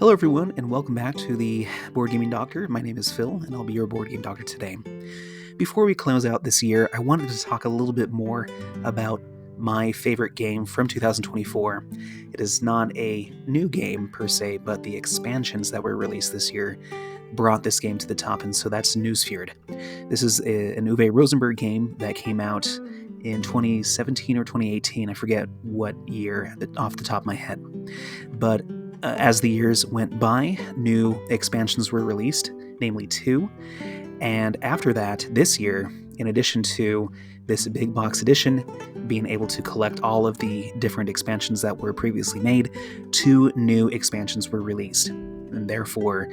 Hello, everyone, and welcome back to the Board Gaming Doctor. My name is Phil, and I'll be your Board Game Doctor today. Before we close out this year, I wanted to talk a little bit more about my favorite game from 2024. It is not a new game per se, but the expansions that were released this year brought this game to the top, and so that's Nusfjord. This is an Uwe Rosenberg game that came out in 2017 or 2018. I forget what year off the top of my head. But as the years went by, new expansions were released, namely 2. And after that, this year, in addition to this big box edition, being able to collect all of the different expansions that were previously made, 2 new expansions were released. And therefore,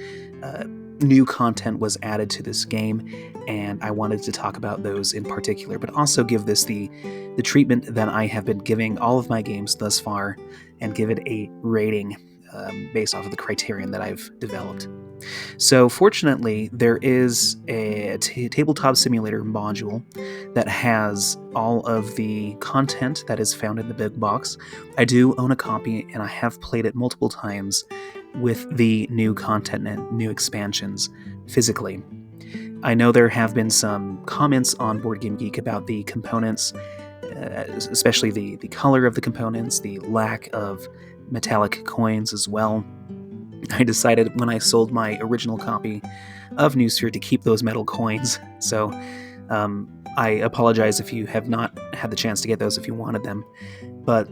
new content was added to this game, and I wanted to talk about those in particular, but also give this the treatment that I have been giving all of my games thus far, and give it a rating based off of the criterion that I've developed. So fortunately, there is a tabletop simulator module that has all of the content that is found in the big box. I do own a copy, and I have played it multiple times with the new content and new expansions physically. I know there have been some comments on Board Game Geek about the components, especially the color of the components, the lack of metallic coins as well. I decided when I sold my original copy of Nusfjord to keep those metal coins, so I apologize if you have not had the chance to get those if you wanted them. But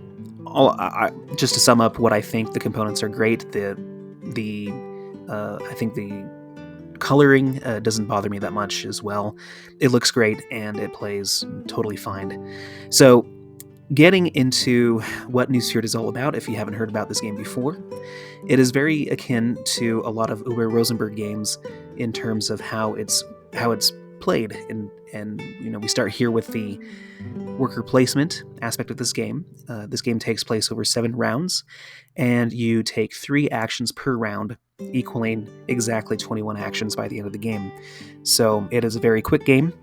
just to sum up what I think, the components are great. I think the coloring doesn't bother me that much as well. It looks great and it plays totally fine. So, getting into what Nusfjord is all about, if you haven't heard about this game before, it is very akin to a lot of Uwe Rosenberg games in terms of how it's played, and we start here with the worker placement aspect of this game. This game takes place over 7 rounds, and you take 3 actions per round, equaling exactly 21 actions by the end of the game. So it is a very quick game,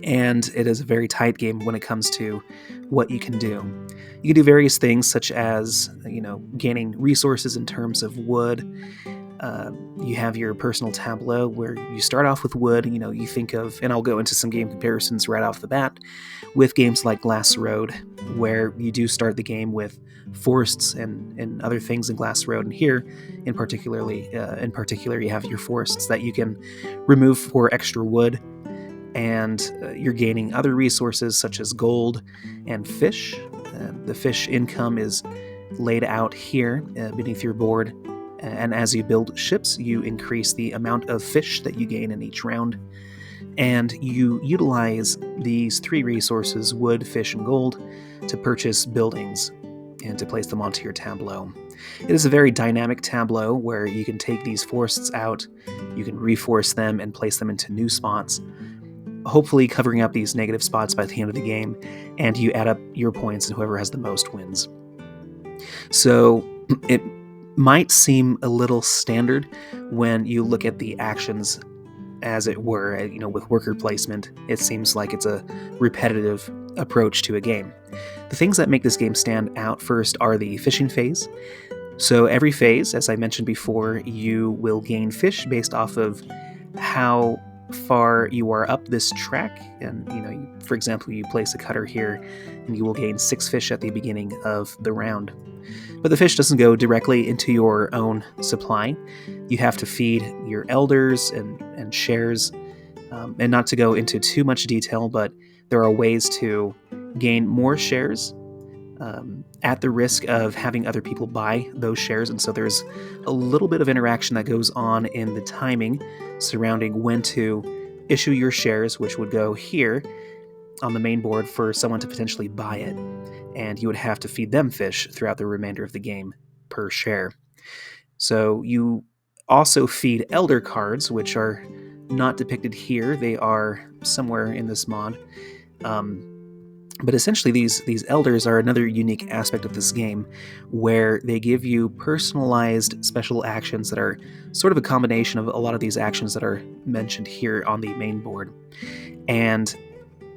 and it is a very tight game when it comes to what you can do. You can do various things, such as gaining resources in terms of wood. You have your personal tableau where you start off with wood. You think of, and I'll go into some game comparisons right off the bat, with games like Glass Road, where you do start the game with forests and other things in Glass Road. And here, in particular, you have your forests that you can remove for extra wood. And you're gaining other resources such as gold and fish. The fish income is laid out here beneath your board, and as you build ships, you increase the amount of fish that you gain in each round, and you utilize these 3 resources, wood, fish, and gold, to purchase buildings and to place them onto your tableau. It is a very dynamic tableau where you can take these forests out, you can reforest them and place them into new spots, hopefully covering up these negative spots by the end of the game, and you add up your points, and whoever has the most wins. So it might seem a little standard when you look at the actions, as it were, with worker placement. It seems like it's a repetitive approach to a game. The things that make this game stand out first are the fishing phase. So every phase, as I mentioned before, you will gain fish based off of how far you are up this track, and for example, you place a cutter here and you will gain 6 fish at the beginning of the round. But the fish doesn't go directly into your own supply. You have to feed your elders and shares, and not to go into too much detail, but there are ways to gain more shares at the risk of having other people buy those shares, and so there's a little bit of interaction that goes on in the timing surrounding when to issue your shares, which would go here on the main board for someone to potentially buy it, and you would have to feed them fish throughout the remainder of the game per share. So you also feed elder cards, which are not depicted here. They are somewhere in this mod. But essentially, these elders are another unique aspect of this game, where they give you personalized special actions that are sort of a combination of a lot of these actions that are mentioned here on the main board. And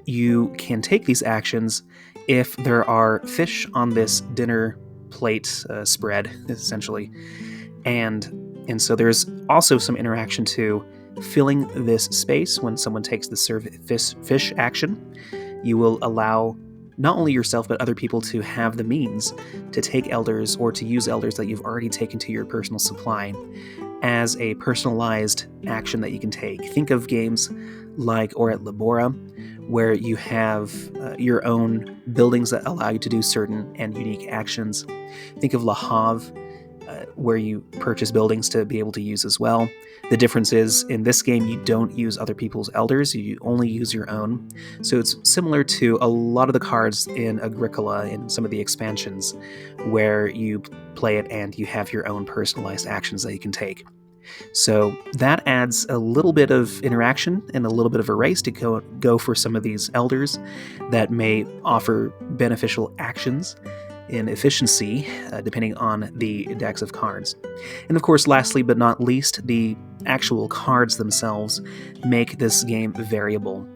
you can take these actions if there are fish on this dinner plate spread, essentially. And so there's also some interaction to filling this space. When someone takes the serve fish action, you will allow not only yourself but other people to have the means to take elders or to use elders that you've already taken to your personal supply as a personalized action that you can take. Think of games like Or at Labora, where you have your own buildings that allow you to do certain and unique actions. Think of La Havre, where you purchase buildings to be able to use as well. The difference is, in this game, you don't use other people's elders, you only use your own. So it's similar to a lot of the cards in Agricola in some of the expansions, where you play it and you have your own personalized actions that you can take. So that adds a little bit of interaction and a little bit of a race to go for some of these elders that may offer beneficial actions in efficiency, depending on the decks of cards. And of course, lastly but not least, the actual cards themselves make this game variable.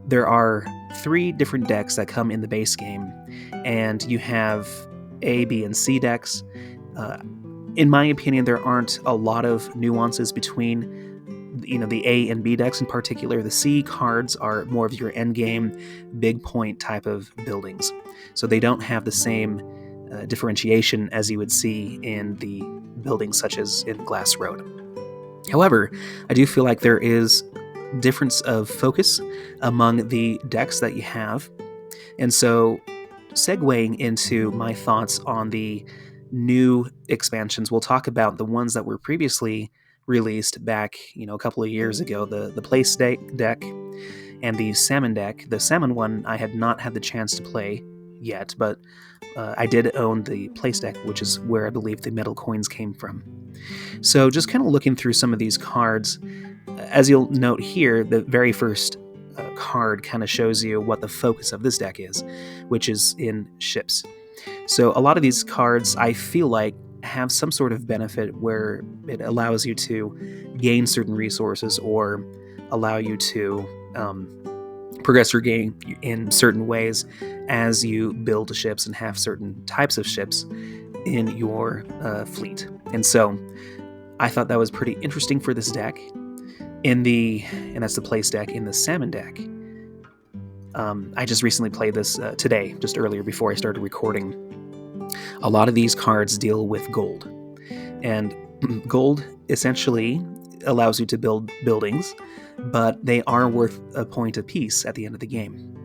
There are 3 different decks that come in the base game, and you have A, B, and C decks. In my opinion, there aren't a lot of nuances between the A and B decks in particular. The C cards are more of your endgame, big point type of buildings. So they don't have the same differentiation as you would see in the buildings such as in Glass Road. However, I do feel like there is difference of focus among the decks that you have. And so, segueing into my thoughts on the new expansions, we'll talk about the ones that were previously released back, a couple of years ago, the Place deck and the Salmon deck. The Salmon one I had not had the chance to play yet, but I did own the Place deck, which is where I believe the metal coins came from. So just kind of looking through some of these cards, as you'll note here, the very first card kind of shows you what the focus of this deck is, which is in ships. So a lot of these cards, I feel like, have some sort of benefit where it allows you to gain certain resources or allow you to progress your game in certain ways as you build ships and have certain types of ships in your fleet. And so I thought that was pretty interesting for this deck. And that's the Place deck. In the Salmon deck, I just recently played this today, just earlier before I started recording. A lot of these cards deal with gold. And gold essentially allows you to build buildings, but they are worth a point apiece at the end of the game.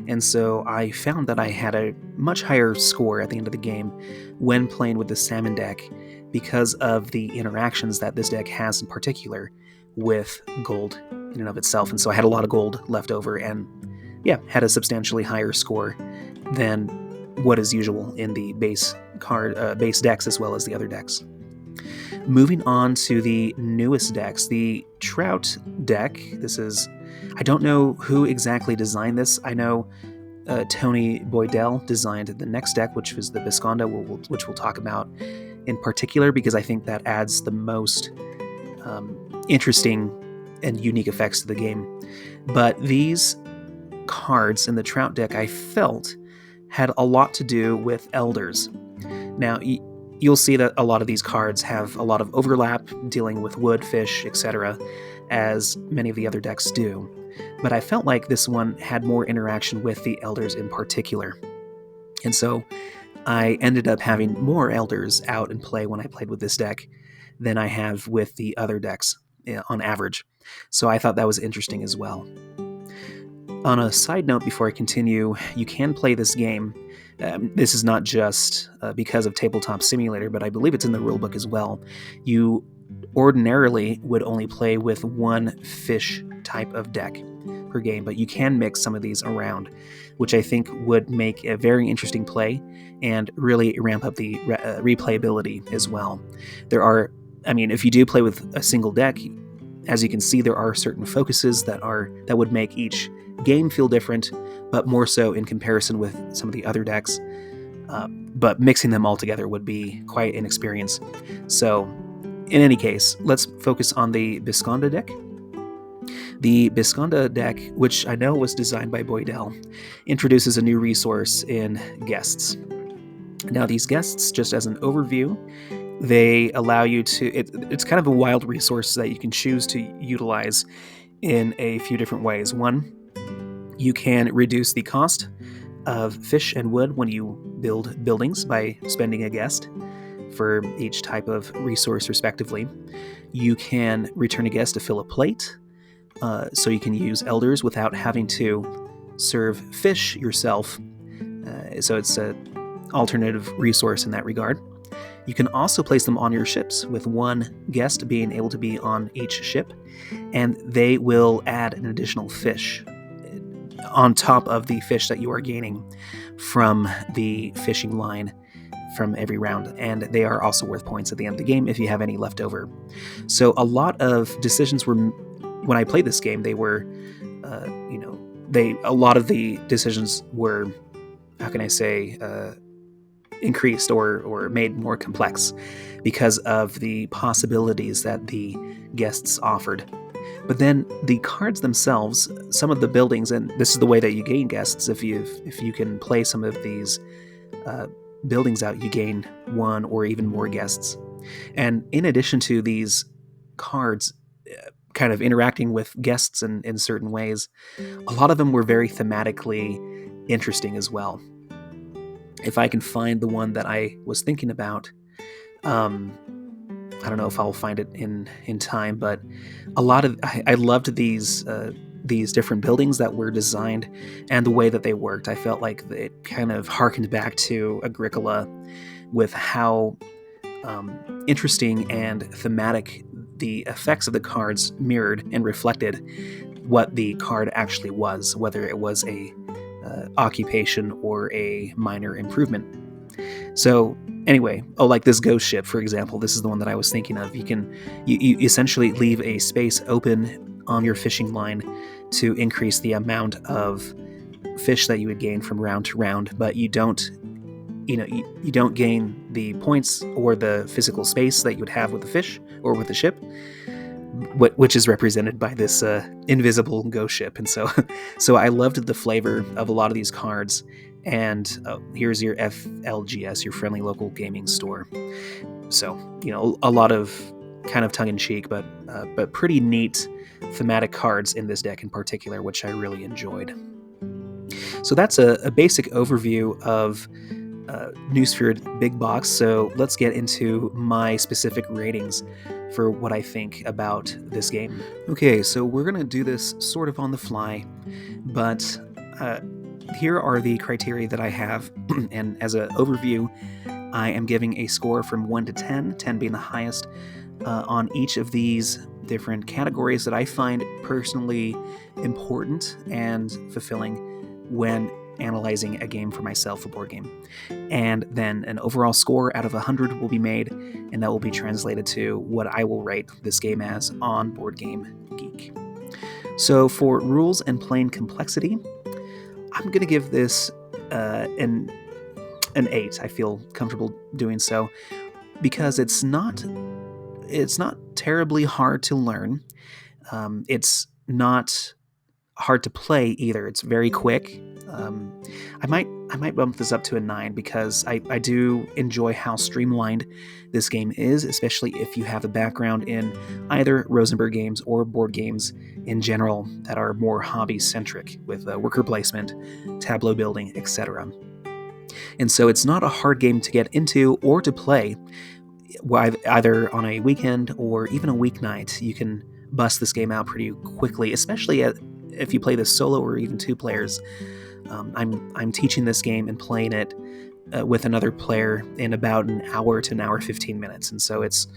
And so I found that I had a much higher score at the end of the game when playing with the Salmon deck because of the interactions that this deck has in particular with gold in and of itself. And so I had a lot of gold left over and, had a substantially higher score than what is usual in the base decks as well as the other decks. Moving on to the newest decks, the Trout deck. I don't know who exactly designed this. I know Tony Boydell designed the next deck, which was the Bisconda, which we'll talk about in particular, because I think that adds the most interesting and unique effects to the game. But these cards in the Trout deck, I felt, had a lot to do with elders. Now, you'll see that a lot of these cards have a lot of overlap dealing with wood, fish, etc., as many of the other decks do. But I felt like this one had more interaction with the elders in particular. And so I ended up having more elders out and play when I played with this deck than I have with the other decks on average. So I thought that was interesting as well. On a side note, before I continue, you can play this game. This is not just because of Tabletop Simulator, but I believe it's in the rulebook as well. You ordinarily would only play with one fish type of deck per game, but you can mix some of these around, which I think would make a very interesting play and really ramp up the replayability as well. If you do play with a single deck, as you can see, there are certain focuses that would make each game feel different, but more so in comparison with some of the other decks. But mixing them all together would be quite an experience. So, in any case, let's focus on the Bisconda deck. The Bisconda deck, which I know was designed by Boydell, introduces a new resource in guests. Now, these guests, just as an overview, They allow you to, it's kind of a wild resource that you can choose to utilize in a few different ways. One, you can reduce the cost of fish and wood when you build buildings by spending a guest for each type of resource, respectively. You can return a guest to fill a plate, so you can use elders without having to serve fish yourself. So it's an alternative resource in that regard. You can also place them on your ships, with one guest being able to be on each ship, and they will add an additional fish on top of the fish that you are gaining from the fishing line from every round, and they are also worth points at the end of the game if you have any left over. So a lot of decisions were, when I played this game, they were, a lot of the decisions were, how can I say, increased or made more complex because of the possibilities that the guests offered. But then the cards themselves, some of the buildings, and this is the way that you gain guests. If you can play some of these buildings out, you gain one or even more guests. And in addition to these cards kind of interacting with guests in certain ways, a lot of them were very thematically interesting as well. If I can find the one that I was thinking about, I don't know if I'll find it in time, but a lot of I loved these different buildings that were designed and the way that they worked. I felt like it kind of harkened back to Agricola with how interesting and thematic the effects of the cards mirrored and reflected what the card actually was, whether it was a occupation or a minor improvement. So anyway, like this ghost ship, for example, this is the one that I was thinking of. You essentially leave a space open on your fishing line to increase the amount of fish that you would gain from round to round, but you don't gain the points or the physical space that you would have with the fish or with the ship, which is represented by this invisible ghost ship. And so I loved the flavor of a lot of these cards. And here's your FLGS, your friendly local gaming store. So, a lot of kind of tongue-in-cheek, but pretty neat thematic cards in this deck in particular, which I really enjoyed. So that's a basic overview of Nusfjord Big Box. So let's get into my specific ratings for what I think about this game. Okay, so we're going to do this sort of on the fly, but here are the criteria that I have, and as an overview, I am giving a score from 1 to 10, 10 being the highest, on each of these different categories that I find personally important and fulfilling when analyzing a game for myself, a board game. And then an overall score out of 100 will be made, and that will be translated to what I will rate this game as on Board Game Geek. So for rules and playing complexity, I'm going to give this an 8. I feel comfortable doing so because it's not terribly hard to learn. It's not hard to play either. It's very quick. I might bump this up to a 9 because I do enjoy how streamlined this game is, especially if you have a background in either Rosenberg games or board games in general that are more hobby-centric with worker placement, tableau building, etc. And so it's not a hard game to get into or to play, either on a weekend or even a weeknight. You can bust this game out pretty quickly, especially if you play this solo or even 2 players. I'm teaching this game and playing it with another player in about an hour to an hour 15 minutes, and so it's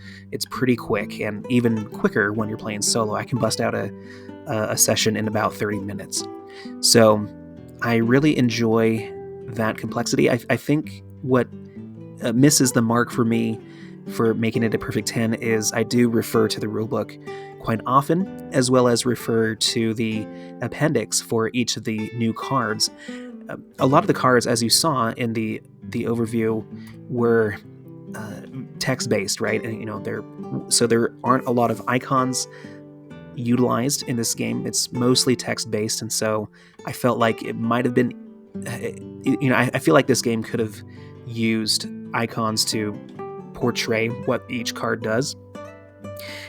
pretty quick, and even quicker when you're playing solo. I can bust out a session in about 30 minutes. So I really enjoy that complexity. I think what misses the mark for me for making it a perfect 10 is I do refer to the rulebook quite often, as well as refer to the appendix for each of the new cards. A lot of the cards, as you saw in the overview, were text-based, right? And so there aren't a lot of icons utilized in this game. It's mostly text-based, and so I felt like it might have been, I feel like this game could have used icons to portray what each card does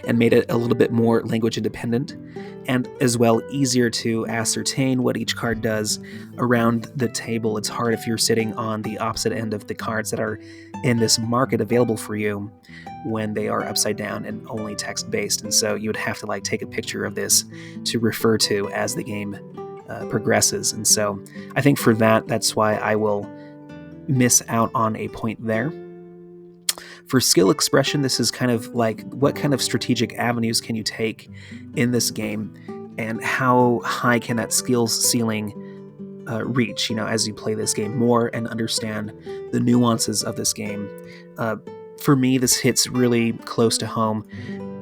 and made it a little bit more language independent, and as well easier to ascertain what each card does around the table. It's hard if you're sitting on the opposite end of the cards that are in this market available for you when they are upside down and only text based. And so you would have to take a picture of this to refer to as the game progresses. And so I think for that's why I will miss out on a point there. For skill expression, this is kind of what kind of strategic avenues can you take in this game, and how high can that skills ceiling reach, as you play this game more and understand the nuances of this game. For me, this hits really close to home,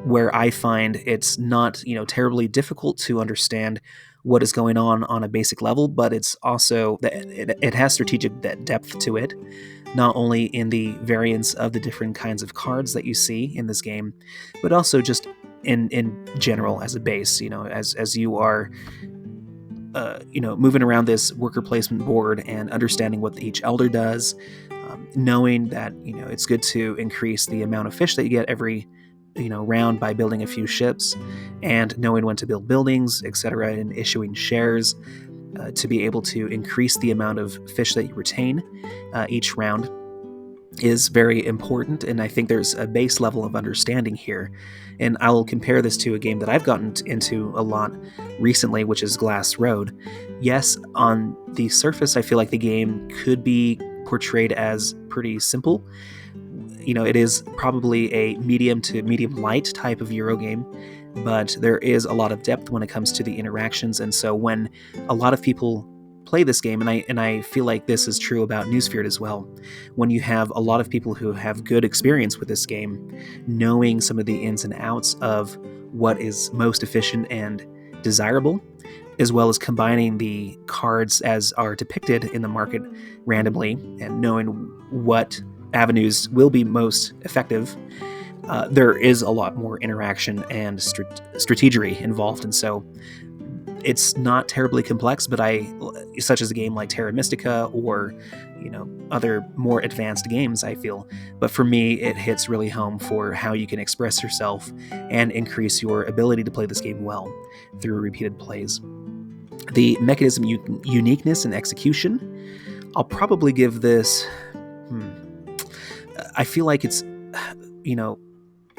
where I find it's not, terribly difficult to understand what is going on a basic level, but it's also that it has strategic depth to it, not only in the variance of the different kinds of cards that you see in this game, but also just in general as a base. As you are moving around this worker placement board and understanding what each elder does, knowing that it's good to increase the amount of fish that you get every round by building a few ships, and knowing when to build buildings, etc., and issuing shares to be able to increase the amount of fish that you retain each round is very important. And I think there's a base level of understanding here. And I'll compare this to a game that I've gotten into a lot recently, which is Glass Road. Yes, on the surface, I feel like the game could be portrayed as pretty simple. It is probably a medium to medium light type of Euro game, but there is a lot of depth when it comes to the interactions. And so when a lot of people play this game, and I feel like this is true about Nusfjord as well, when you have a lot of people who have good experience with this game, knowing some of the ins and outs of what is most efficient and desirable, as well as combining the cards as are depicted in the market randomly, and knowing what avenues will be most effective, there is a lot more interaction and strategery involved. And so it's not terribly complex, but such as a game like Terra Mystica or other more advanced games, I feel. But for me, it hits really home for how you can express yourself and increase your ability to play this game well through repeated plays. The mechanism uniqueness and execution, I'll probably give this... I feel like it's,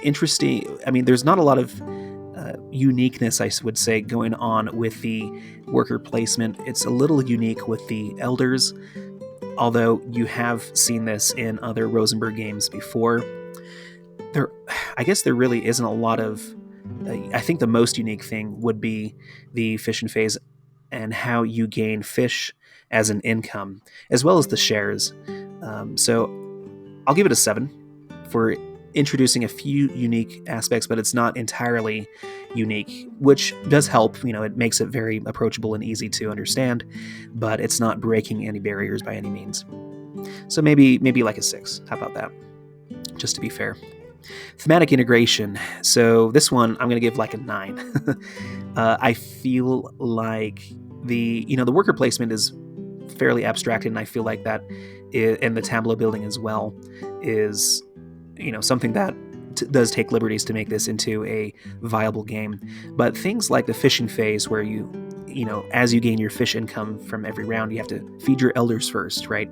interesting. I mean, there's not a lot of uniqueness, I would say, going on with the worker placement. It's a little unique with the elders, although you have seen this in other Rosenberg games before. I guess there really isn't a lot of... I think the most unique thing would be the fish and phase and how you gain fish as an income, as well as the shares. So I'll give it a 7 for introducing a few unique aspects, but it's not entirely unique, which does help. It makes it very approachable and easy to understand, but it's not breaking any barriers by any means. So maybe like a 6. How about that? Just to be fair. Thematic integration. So this one I'm going to give a 9. I feel like the worker placement is fairly abstracted, and I feel like that and the tableau building as well is something that does take liberties to make this into a viable game. But things like the fishing phase, where you as you gain your fish income from every round, you have to feed your elders first, right?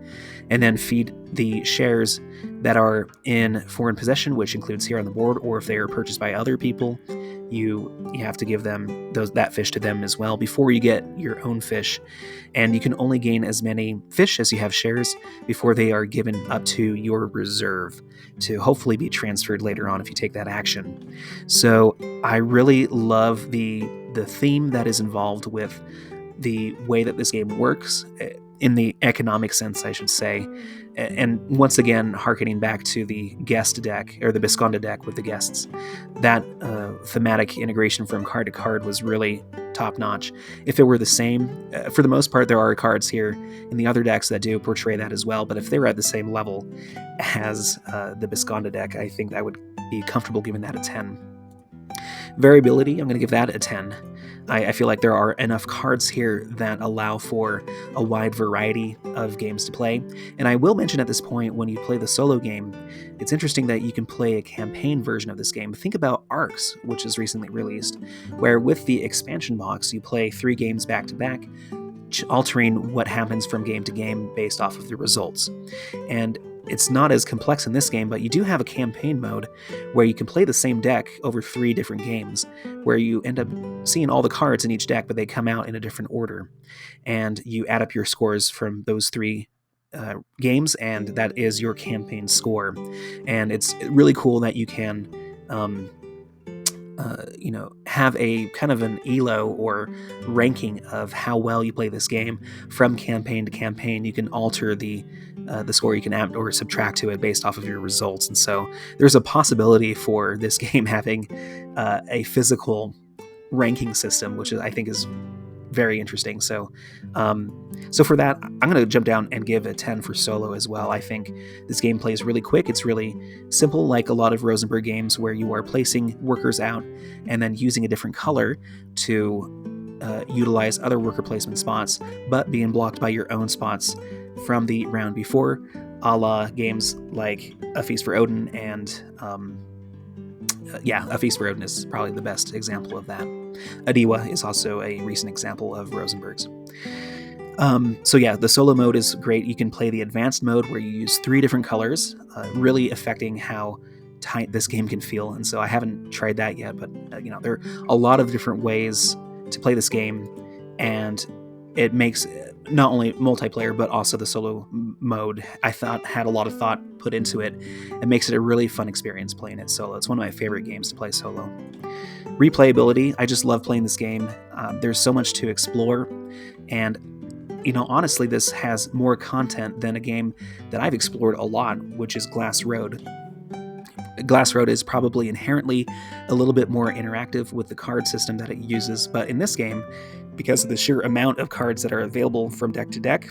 And then feed the shares that are in foreign possession, which includes here on the board, or if they are purchased by other people, you have to give them that fish to them as well before you get your own fish. And you can only gain as many fish as you have shares before they are given up to your reserve to hopefully be transferred later on if you take that action. So I really love the theme that is involved with the way that this game works, in the economic sense, I should say. And once again, harkening back to the guest deck, or the Bisconda deck with the guests, that thematic integration from card to card was really top-notch. If it were the same, for the most part, there are cards here in the other decks that do portray that as well, but if they were at the same level as the Bisconda deck, I think I would be comfortable giving that a 10. Variability, I'm going to give that a 10. I feel like there are enough cards here that allow for a wide variety of games to play. And I will mention at this point, when you play the solo game, it's interesting that you can play a campaign version of this game. Think about Arcs, which is recently released, where with the expansion box, you play 3 games back to back, altering what happens from game to game based off of the results. And it's not as complex in this game, but you do have a campaign mode where you can play the same deck over 3 different games, where you end up seeing all the cards in each deck, but they come out in a different order. And you add up your scores from those 3 games, and that is your campaign score. And it's really cool that you can have a kind of an elo or ranking of how well you play this game from campaign to campaign. You can alter the score you can add or subtract to it based off of your results. And so there's a possibility for this game having a physical ranking system, which I think is very interesting. So for that, I'm going to jump down and give a 10 for solo as well. I think this game plays really quick. It's really simple, like a lot of Rosenberg games where you are placing workers out and then using a different color to utilize other worker placement spots, but being blocked by your own spots from the round before, a la games like A Feast for Odin and A Feast for Odin is probably the best example of that. Adiwa is also a recent example of Rosenberg's. The solo mode is great. You can play the advanced mode where you use 3 different colors, really affecting how tight this game can feel. And so I haven't tried that yet, but there are a lot of different ways to play this game, and it makes not only multiplayer but also the solo mode, I thought, had a lot of thought put into it. It makes it a really fun experience playing it solo. It's one of my favorite games to play solo. Replayability, I just love playing this game. There's so much to explore, and honestly, this has more content than a game that I've explored a lot, which is Glass Road. Glass Road is probably inherently a little bit more interactive with the card system that it uses, but in this game, because of the sheer amount of cards that are available from deck to deck,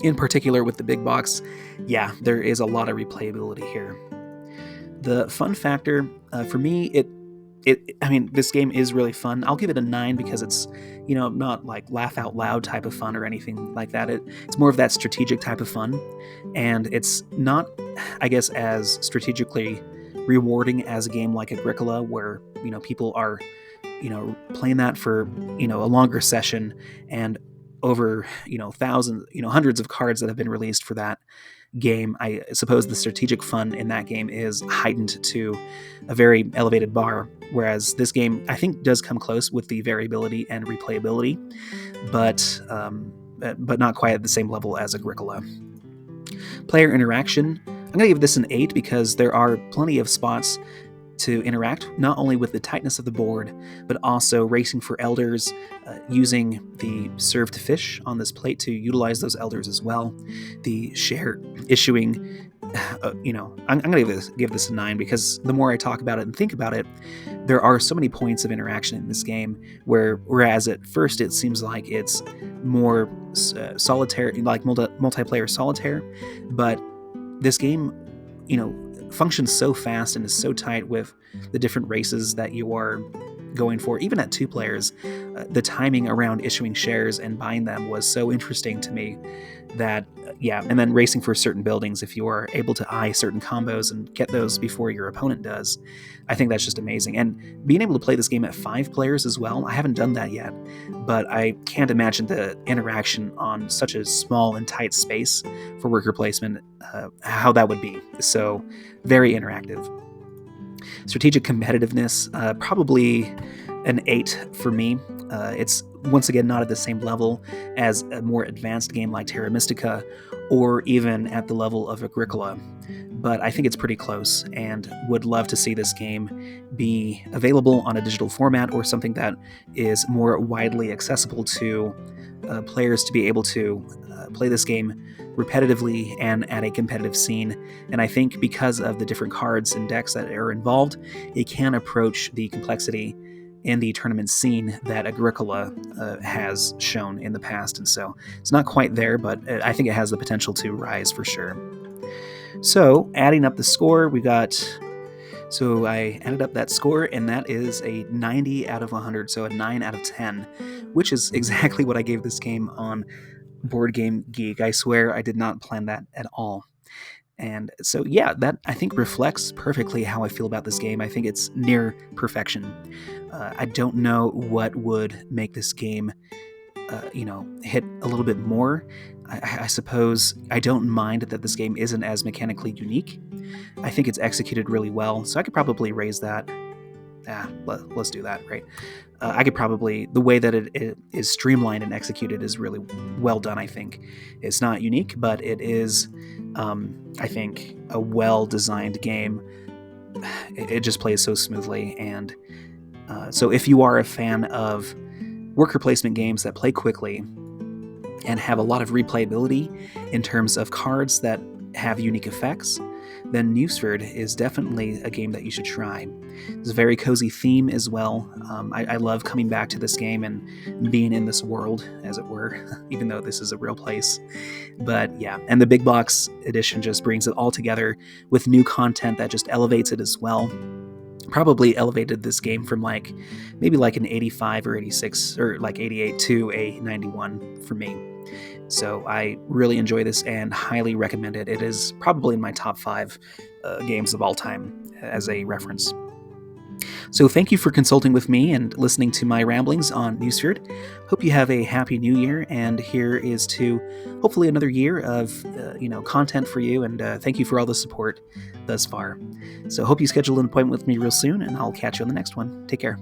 in particular with the big box, there is a lot of replayability here. The fun factor, for me, this game is really fun. I'll give it a 9 because it's, not like laugh out loud type of fun or anything like that. It's more of that strategic type of fun, and it's not, I guess, as strategically rewarding as a game like Agricola, where, people are, playing that for, a longer session and over, thousands, hundreds of cards that have been released for that game. I suppose the strategic fun in that game is heightened to a very elevated bar, whereas this game, I think, does come close with the variability and replayability, but not quite at the same level as Agricola. Player interaction, I'm going to give this an 8 because there are plenty of spots to interact, not only with the tightness of the board, but also racing for elders, using the serve to fish on this plate to utilize those elders as well. The share issuing, I'm going to give this a 9 because the more I talk about it and think about it, there are so many points of interaction in this game whereas at first it seems like it's more solitaire, like multiplayer solitaire, but this game, functions so fast and is so tight with the different races that you are going for. Even at 2 players, the timing around issuing shares and buying them was so interesting to me that, and then racing for certain buildings if you are able to eye certain combos and get those before your opponent does. I think that's just amazing. And being able to play this game at 5 players as well, I haven't done that yet, but I can't imagine the interaction on such a small and tight space for worker placement, how that would be. So very interactive. Strategic competitiveness, probably an 8 for me. It's once again not at the same level as a more advanced game like Terra Mystica, or even at the level of Agricola, but I think it's pretty close and would love to see this game be available on a digital format or something that is more widely accessible to players to be able to play this game repetitively and at a competitive scene. And I think because of the different cards and decks that are involved, it can approach the complexity in the tournament scene that Agricola has shown in the past. And so it's not quite there, but I think it has the potential to rise for sure. So adding up the score, we got So I added up that score, and that is a 90 out of 100, so a 9 out of 10, which is exactly what I gave this game on Board Game Geek. I swear I did not plan that at all. And so, yeah, that I think reflects perfectly how I feel about this game. I think it's near perfection. I don't know what would make this game, hit a little bit more. I suppose I don't mind that this game isn't as mechanically unique. I think it's executed really well, so I could probably raise that. Let's do that, right? I could probably, the way that it is streamlined and executed is really well done, I think. It's not unique, but it is, I think, a well-designed game. It just plays so smoothly, and so if you are a fan of worker placement games that play quickly and have a lot of replayability in terms of cards that have unique effects, then Nusfjord is definitely a game that you should try. It's a very cozy theme as well. I love coming back to this game and being in this world, as it were, even though this is a real place. But yeah, and the big box edition just brings it all together with new content that just elevates it as well. Probably elevated this game from maybe an 85 or 86 or 88 to a 91 for me. So I really enjoy this and highly recommend it. It is probably in my top 5 games of all time as a reference. So thank you for consulting with me and listening to my ramblings on Nusfjord. Hope you have a happy new year, and here is to hopefully another year of content for you, and thank you for all the support thus far. So hope you schedule an appointment with me real soon, and I'll catch you on the next one. Take care.